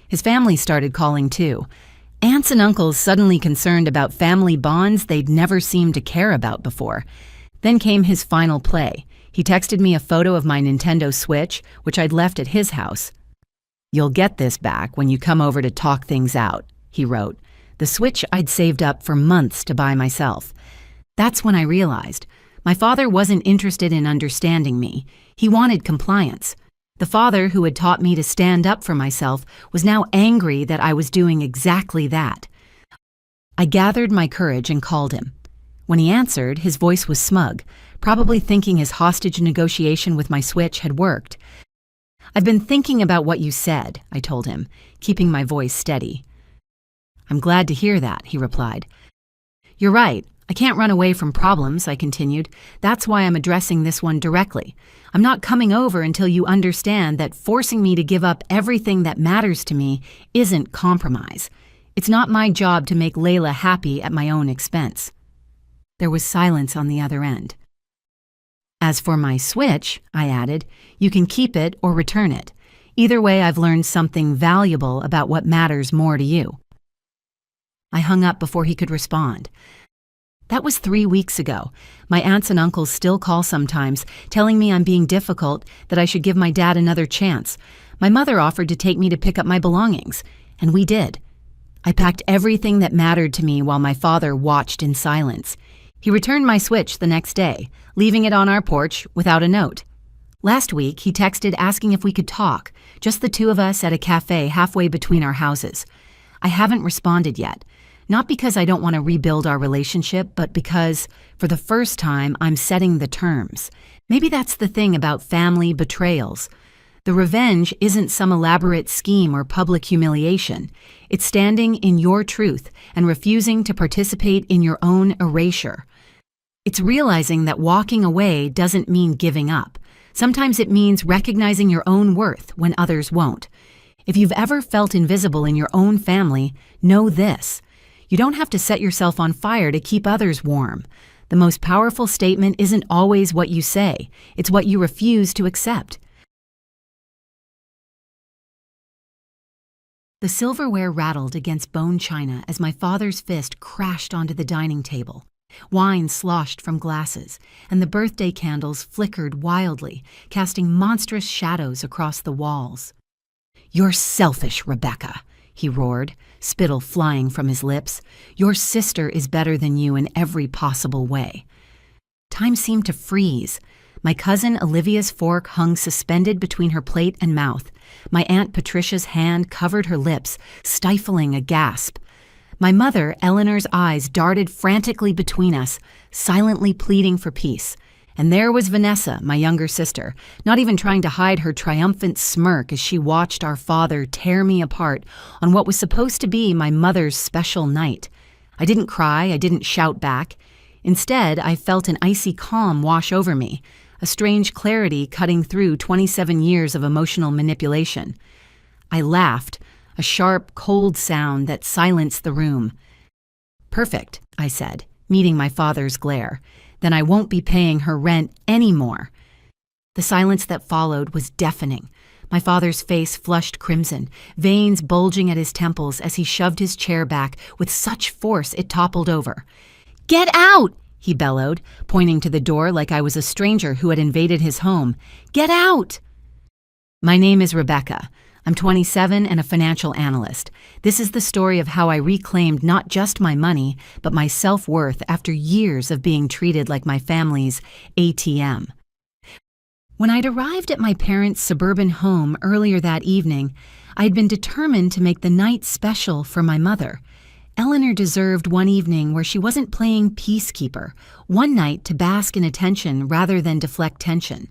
His family started calling too. Aunts and uncles suddenly concerned about family bonds they'd never seemed to care about before. Then came his final play. He texted me a photo of my Nintendo Switch, which I'd left at his house. You'll get this back when you come over to talk things out, he wrote. The Switch I'd saved up for months to buy myself. That's when I realized my father wasn't interested in understanding me. He wanted compliance. The father who had taught me to stand up for myself was now angry that I was doing exactly that. I gathered my courage and called him. When he answered, his voice was smug, probably thinking his hostage negotiation with my Switch had worked. I've been thinking about what you said, I told him, keeping my voice steady. I'm glad to hear that, he replied. You're right. I can't run away from problems, I continued. That's why I'm addressing this one directly. I'm not coming over until you understand that forcing me to give up everything that matters to me isn't compromise. It's not my job to make Layla happy at my own expense. There was silence on the other end. As for my Switch, I added, you can keep it or return it. Either way, I've learned something valuable about what matters more to you. I hung up before he could respond. That was 3 weeks ago. My aunts and uncles still call sometimes, telling me I'm being difficult, that I should give my dad another chance. My mother offered to take me to pick up my belongings, and we did. I packed everything that mattered to me while my father watched in silence. He returned my Switch the next day, leaving it on our porch without a note. Last week, he texted asking if we could talk, just the two of us at a cafe halfway between our houses. I haven't responded yet. Not because I don't want to rebuild our relationship, but because, for the first time, I'm setting the terms. Maybe that's the thing about family betrayals. The revenge isn't some elaborate scheme or public humiliation. It's standing in your truth and refusing to participate in your own erasure. It's realizing that walking away doesn't mean giving up. Sometimes it means recognizing your own worth when others won't. If you've ever felt invisible in your own family, know this. You don't have to set yourself on fire to keep others warm. The most powerful statement isn't always what you say. It's what you refuse to accept. The silverware rattled against bone china as my father's fist crashed onto the dining table. Wine sloshed from glasses, and the birthday candles flickered wildly, casting monstrous shadows across the walls. You're selfish, Rebecca, he roared, spittle flying from his lips. Your sister is better than you in every possible way. Time seemed to freeze. My cousin Olivia's fork hung suspended between her plate and mouth. My Aunt Patricia's hand covered her lips, stifling a gasp. My mother, Eleanor's eyes darted frantically between us, silently pleading for peace. And there was Vanessa, my younger sister, not even trying to hide her triumphant smirk as she watched our father tear me apart on what was supposed to be my mother's special night. I didn't cry, I didn't shout back. Instead, I felt an icy calm wash over me, a strange clarity cutting through 27 years of emotional manipulation. I laughed, a sharp, cold sound that silenced the room. "Perfect," I said, meeting my father's glare. "Then I won't be paying her rent anymore." The silence that followed was deafening. My father's face flushed crimson, veins bulging at his temples as he shoved his chair back with such force it toppled over. "Get out!" he bellowed, pointing to the door like I was a stranger who had invaded his home. "Get out!" "My name is Rebecca. I'm 27 and a financial analyst. This is the story of how I reclaimed not just my money, but my self-worth after years of being treated like my family's ATM." When I'd arrived at my parents' suburban home earlier that evening, I'd been determined to make the night special for my mother. Eleanor deserved one evening where she wasn't playing peacekeeper, one night to bask in attention rather than deflect tension.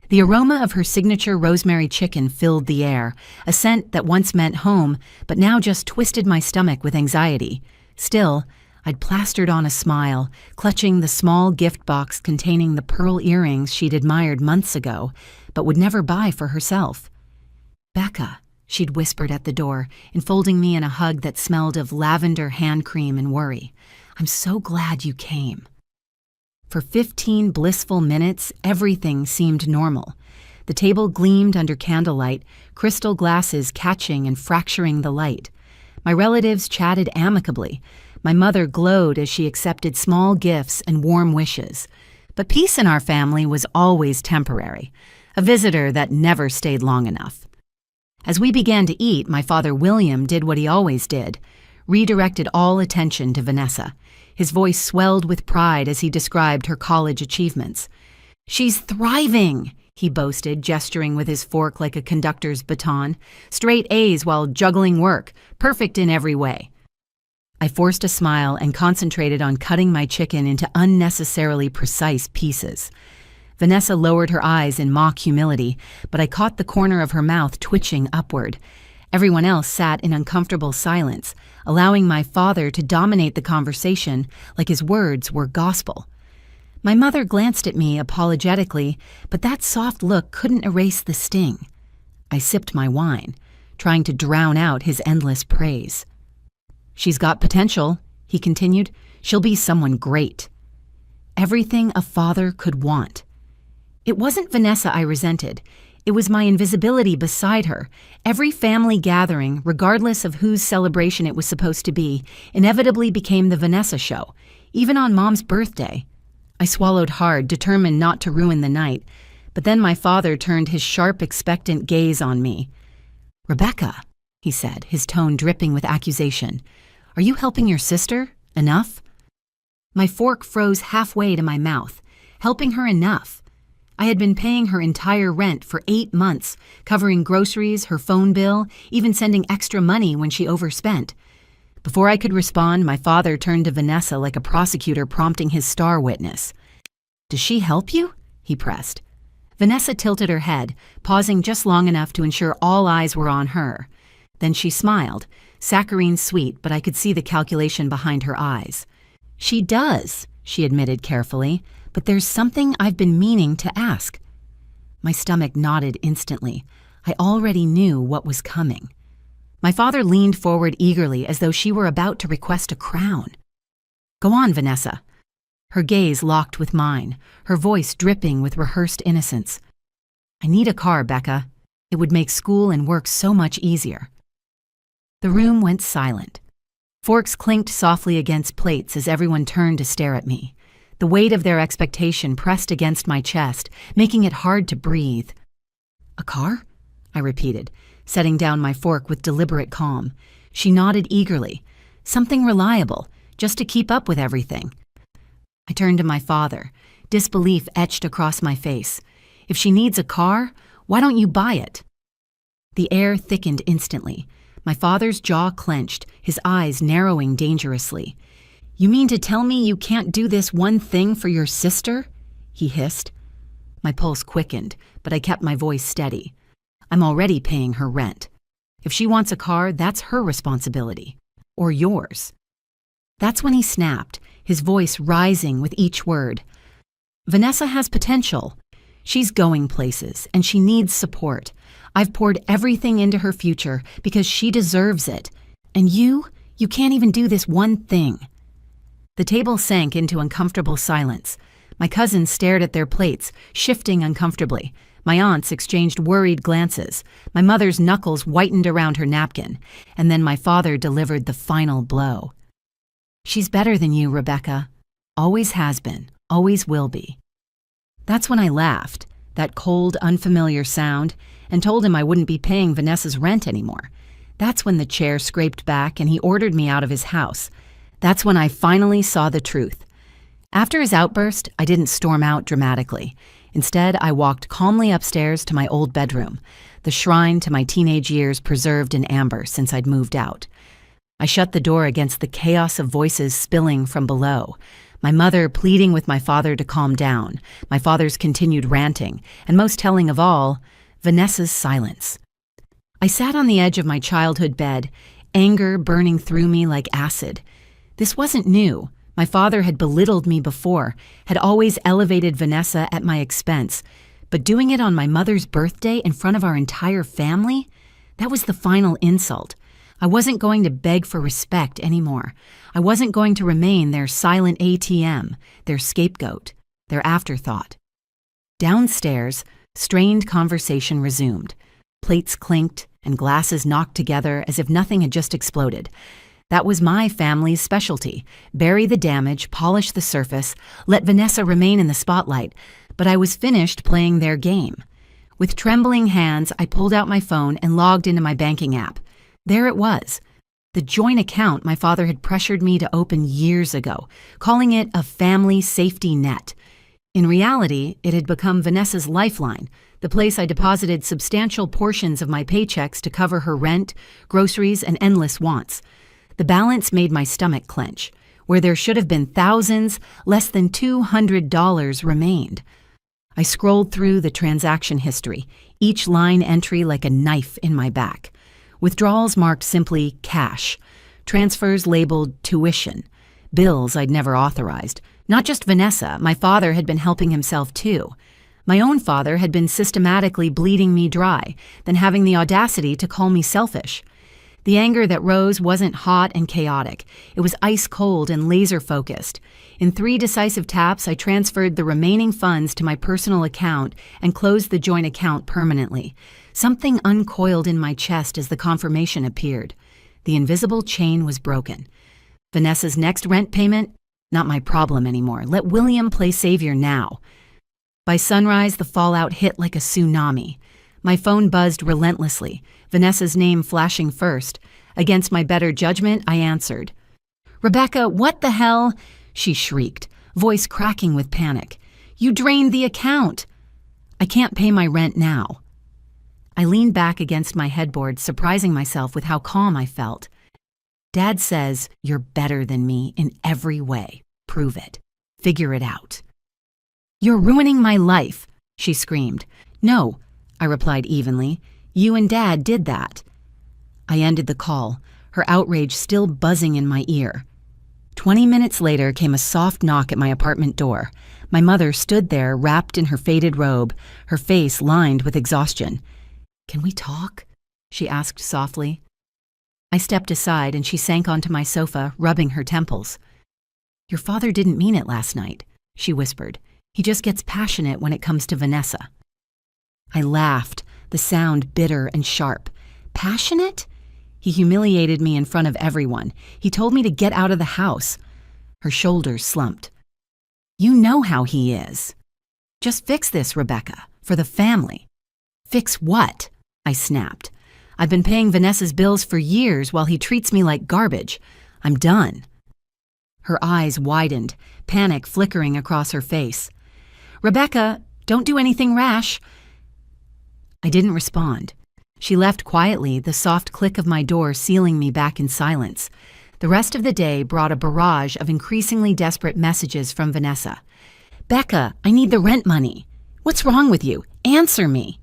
The aroma of her signature rosemary chicken filled the air, a scent that once meant home, but now just twisted my stomach with anxiety. Still, I'd plastered on a smile, clutching the small gift box containing the pearl earrings she'd admired months ago, but would never buy for herself. "Becca," she'd whispered at the door, enfolding me in a hug that smelled of lavender hand cream and worry. "I'm so glad you came." For 15 blissful minutes, everything seemed normal. The table gleamed under candlelight, crystal glasses catching and fracturing the light. My relatives chatted amicably. My mother glowed as she accepted small gifts and warm wishes. But peace in our family was always temporary, a visitor that never stayed long enough. As we began to eat, my father William did what he always did, redirected all attention to Vanessa. His voice swelled with pride as he described her college achievements. "She's thriving," he boasted, gesturing with his fork like a conductor's baton. "Straight A's while juggling work, perfect in every way." I forced a smile and concentrated on cutting my chicken into unnecessarily precise pieces. Vanessa lowered her eyes in mock humility, but I caught the corner of her mouth twitching upward. Everyone else sat in uncomfortable silence, allowing my father to dominate the conversation like his words were gospel. My mother glanced at me apologetically, but that soft look couldn't erase the sting. I sipped my wine, trying to drown out his endless praise. "She's got potential," he continued. "She'll be someone great." Everything a father could want. It wasn't Vanessa I resented. It was my invisibility beside her. Every family gathering, regardless of whose celebration it was supposed to be, inevitably became the Vanessa show, even on Mom's birthday. I swallowed hard, determined not to ruin the night, but then my father turned his sharp, expectant gaze on me. "Rebecca," he said, his tone dripping with accusation, "are you helping your sister enough?" My fork froze halfway to my mouth. Helping her enough. I had been paying her entire rent for 8 months, covering groceries, her phone bill, even sending extra money when she overspent. Before I could respond, my father turned to Vanessa like a prosecutor prompting his star witness. "Does she help you?" he pressed. Vanessa tilted her head, pausing just long enough to ensure all eyes were on her. Then she smiled, saccharine sweet, but I could see the calculation behind her eyes. "She does," she admitted carefully, "but there's something I've been meaning to ask." My stomach knotted instantly. I already knew what was coming. My father leaned forward eagerly as though she were about to request a crown. "Go on, Vanessa." Her gaze locked with mine, her voice dripping with rehearsed innocence. "I need a car, Becca. It would make school and work so much easier." The room went silent. Forks clinked softly against plates as everyone turned to stare at me. The weight of their expectation pressed against my chest, making it hard to breathe. "A car?" I repeated, setting down my fork with deliberate calm. She nodded eagerly. "Something reliable, just to keep up with everything." I turned to my father, disbelief etched across my face. "If she needs a car, why don't you buy it?" The air thickened instantly. My father's jaw clenched, his eyes narrowing dangerously. "You mean to tell me you can't do this one thing for your sister?" he hissed. My pulse quickened, but I kept my voice steady. "I'm already paying her rent. If she wants a car, that's her responsibility. Or yours." That's when he snapped, his voice rising with each word. "Vanessa has potential. She's going places, and she needs support. I've poured everything into her future because she deserves it. And you can't even do this one thing." The table sank into uncomfortable silence. My cousins stared at their plates, shifting uncomfortably. My aunts exchanged worried glances. My mother's knuckles whitened around her napkin. And then my father delivered the final blow. "She's better than you, Rebecca. Always has been, always will be." That's when I laughed, that cold, unfamiliar sound, and told him I wouldn't be paying Vanessa's rent anymore. That's when the chair scraped back and he ordered me out of his house. That's when I finally saw the truth. After his outburst, I didn't storm out dramatically. Instead, I walked calmly upstairs to my old bedroom, the shrine to my teenage years preserved in amber since I'd moved out. I shut the door against the chaos of voices spilling from below. My mother pleading with my father to calm down, my father's continued ranting, and most telling of all, Vanessa's silence. I sat on the edge of my childhood bed, anger burning through me like acid. This wasn't new. My father had belittled me before, had always elevated Vanessa at my expense, but doing it on my mother's birthday in front of our entire family? That was the final insult. I wasn't going to beg for respect anymore. I wasn't going to remain their silent ATM, their scapegoat, their afterthought. Downstairs, strained conversation resumed. Plates clinked and glasses knocked together as if nothing had just exploded. That was my family's specialty. Bury the damage, polish the surface, let Vanessa remain in the spotlight. But I was finished playing their game. With trembling hands, I pulled out my phone and logged into my banking app. There it was. The joint account my father had pressured me to open years ago, calling it a family safety net. In reality, it had become Vanessa's lifeline, the place I deposited substantial portions of my paychecks to cover her rent, groceries, and endless wants. The balance made my stomach clench. Where there should have been thousands, less than $200 remained. I scrolled through the transaction history, each line entry like a knife in my back. Withdrawals marked simply cash, transfers labeled tuition, bills I'd never authorized. Not just Vanessa, my father had been helping himself too. My own father had been systematically bleeding me dry, then having the audacity to call me selfish. The anger that rose wasn't hot and chaotic. It was ice cold and laser-focused. In 3 decisive taps, I transferred the remaining funds to my personal account and closed the joint account permanently. Something uncoiled in my chest as the confirmation appeared. The invisible chain was broken. Vanessa's next rent payment? Not my problem anymore. Let William play savior now. By sunrise, the fallout hit like a tsunami. My phone buzzed relentlessly, Vanessa's name flashing first. Against my better judgment, I answered. "Rebecca, what the hell?" she shrieked, voice cracking with panic. "You drained the account." "I can't pay my rent now." I leaned back against my headboard, surprising myself with how calm I felt. "Dad says you're better than me in every way. Prove it. Figure it out." "You're ruining my life," she screamed. "No," I replied evenly. "You and Dad did that." I ended the call, her outrage still buzzing in my ear. 20 minutes later came a soft knock at my apartment door. My mother stood there wrapped in her faded robe, her face lined with exhaustion. "Can we talk?" she asked softly. I stepped aside and she sank onto my sofa, rubbing her temples. "Your father didn't mean it last night," she whispered. "He just gets passionate when it comes to Vanessa." I laughed, the sound bitter and sharp. Passionate? He humiliated me in front of everyone. He told me to get out of the house. Her shoulders slumped. "You know how he is." "Just fix this, Rebecca, for the family." "Fix what?" I snapped. "I've been paying Vanessa's bills for years while he treats me like garbage. I'm done." Her eyes widened, panic flickering across her face. "Rebecca, don't do anything rash." I didn't respond. She left quietly, the soft click of my door sealing me back in silence. The rest of the day brought a barrage of increasingly desperate messages from Vanessa. "Becca, I need the rent money. What's wrong with you? Answer me."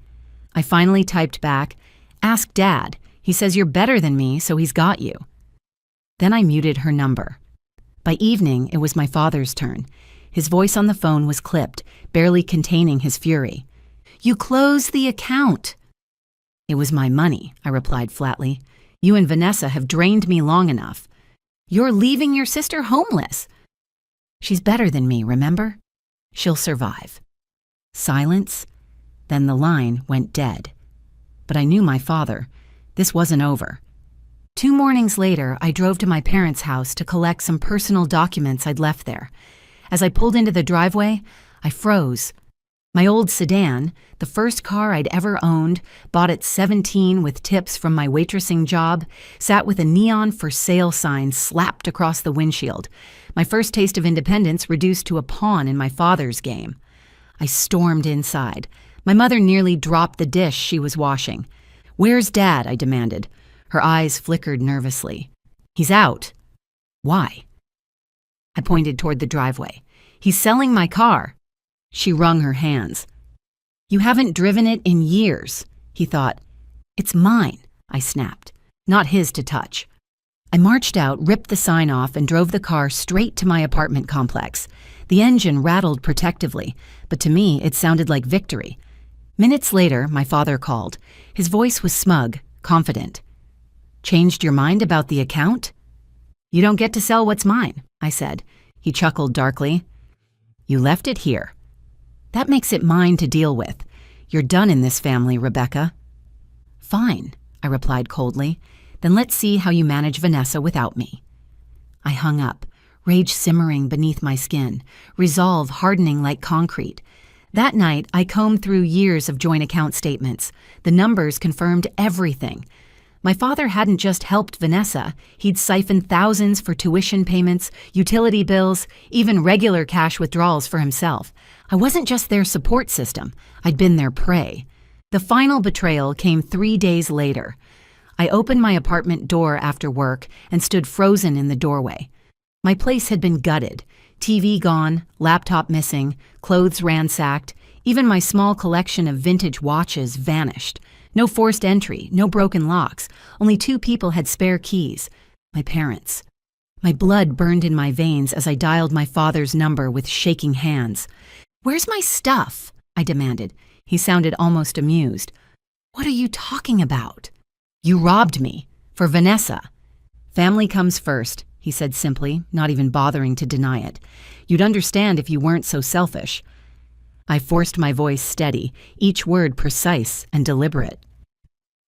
I finally typed back, "Ask Dad. He says you're better than me, so he's got you." Then I muted her number. By evening, it was my father's turn. His voice on the phone was clipped, barely containing his fury. "You closed the account." "It was my money," I replied flatly. "You and Vanessa have drained me long enough." "You're leaving your sister homeless." "She's better than me, remember? She'll survive." Silence. Then the line went dead. But I knew my father. This wasn't over. 2 mornings later, I drove to my parents' house to collect some personal documents I'd left there. As I pulled into the driveway, I froze. My old sedan, the first car I'd ever owned, bought at 17 with tips from my waitressing job, sat with a neon for sale sign slapped across the windshield. My first taste of independence reduced to a pawn in my father's game. I stormed inside. My mother nearly dropped the dish she was washing. "Where's Dad?" I demanded. Her eyes flickered nervously. "He's out." "Why?" I pointed toward the driveway. "He's selling my car." She wrung her hands. "You haven't driven it in years." He thought. "It's mine," I snapped. "Not his to touch." I marched out, ripped the sign off, and drove the car straight to my apartment complex. The engine rattled protectively, but to me it sounded like victory. Minutes later, my father called. His voice was smug, confident. "Changed your mind about the account?" "You don't get to sell what's mine," I said. He chuckled darkly. "You left it here. That makes it mine to deal with. You're done in this family, Rebecca." "Fine," I replied coldly. "Then let's see how you manage Vanessa without me." I hung up, rage simmering beneath my skin, resolve hardening like concrete. That night, I combed through years of joint account statements. The numbers confirmed everything. My father hadn't just helped Vanessa. He'd siphoned thousands for tuition payments, utility bills, even regular cash withdrawals for himself. I wasn't just their support system. I'd been their prey. The final betrayal came 3 days later. I opened my apartment door after work and stood frozen in the doorway. My place had been gutted. TV gone, laptop missing, clothes ransacked. Even my small collection of vintage watches vanished. No forced entry, no broken locks. Only 2 people had spare keys. My parents. My blood burned in my veins as I dialed my father's number with shaking hands. "Where's my stuff?" I demanded. He sounded almost amused. "What are you talking about?" "You robbed me. For Vanessa." "Family comes first," he said simply, not even bothering to deny it. "You'd understand if you weren't so selfish." I forced my voice steady, each word precise and deliberate.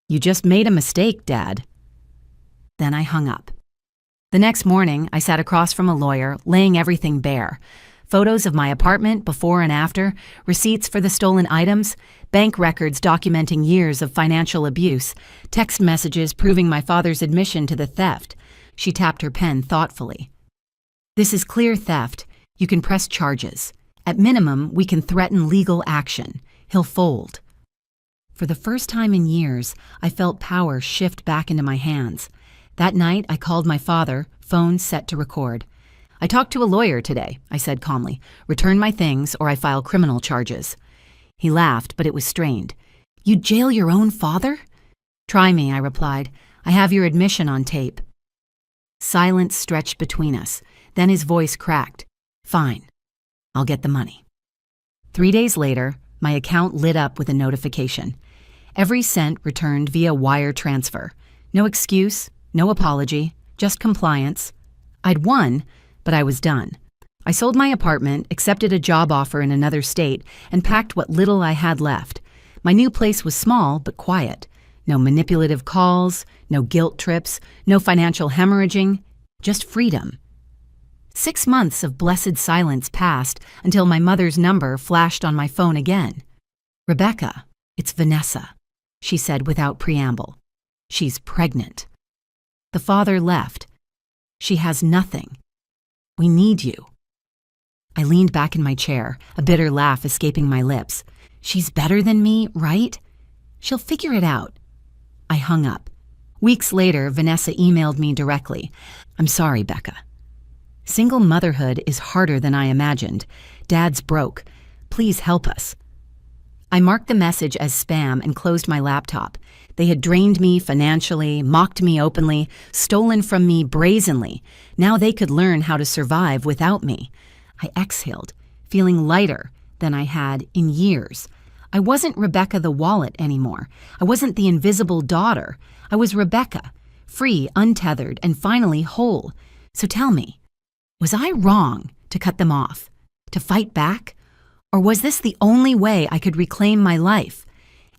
"You just made a mistake, Dad." Then I hung up. The next morning, I sat across from a lawyer, laying everything bare. Photos of my apartment before and after, receipts for the stolen items, bank records documenting years of financial abuse, text messages proving my father's admission to the theft. She tapped her pen thoughtfully. "This is clear theft. You can press charges. At minimum, we can threaten legal action. He'll fold." For the first time in years, I felt power shift back into my hands. That night, I called my father, phone set to record. "I talked to a lawyer today," I said calmly. "Return my things or I file criminal charges." He laughed, but it was strained. "You'd jail your own father?" "Try me," I replied. "I have your admission on tape." Silence stretched between us. Then his voice cracked. "Fine. I'll get the money." 3 days later, my account lit up with a notification. Every cent returned via wire transfer. No excuse, no apology, just compliance. I'd won, but I was done. I sold my apartment, accepted a job offer in another state, and packed what little I had left. My new place was small but quiet. No manipulative calls, no guilt trips, no financial hemorrhaging, just freedom. 6 months of blessed silence passed until my mother's number flashed on my phone again. "Rebecca, it's Vanessa," she said without preamble. "She's pregnant." The father left. "She has nothing. We need you." I leaned back in my chair, a bitter laugh escaping my lips. "She's better than me, right? She'll figure it out. I hung up. Weeks later, Vanessa emailed me directly. I'm sorry, Becca. Single motherhood is harder than I imagined. Dad's broke. Please help us. I marked the message as spam and closed my laptop. They had drained me financially, mocked me openly, stolen from me brazenly. Now they could learn how to survive without me. I exhaled, feeling lighter than I had in years. I wasn't Rebecca the wallet anymore. I wasn't the invisible daughter. I was Rebecca, free, untethered, and finally whole. So tell me, was I wrong to cut them off, to fight back? Or was this the only way I could reclaim my life?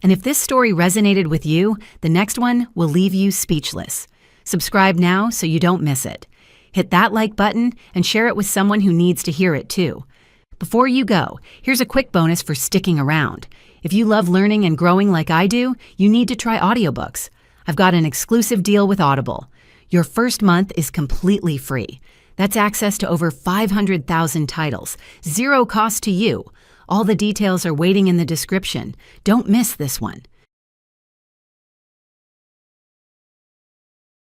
And if this story resonated with you, the next one will leave you speechless. Subscribe now so you don't miss it. Hit that like button and share it with someone who needs to hear it too. Before you go, here's a quick bonus for sticking around. If you love learning and growing like I do, you need to try audiobooks. I've got an exclusive deal with Audible. Your first month is completely free. That's access to over 500,000 titles, zero cost to you. All the details are waiting in the description. Don't miss this one.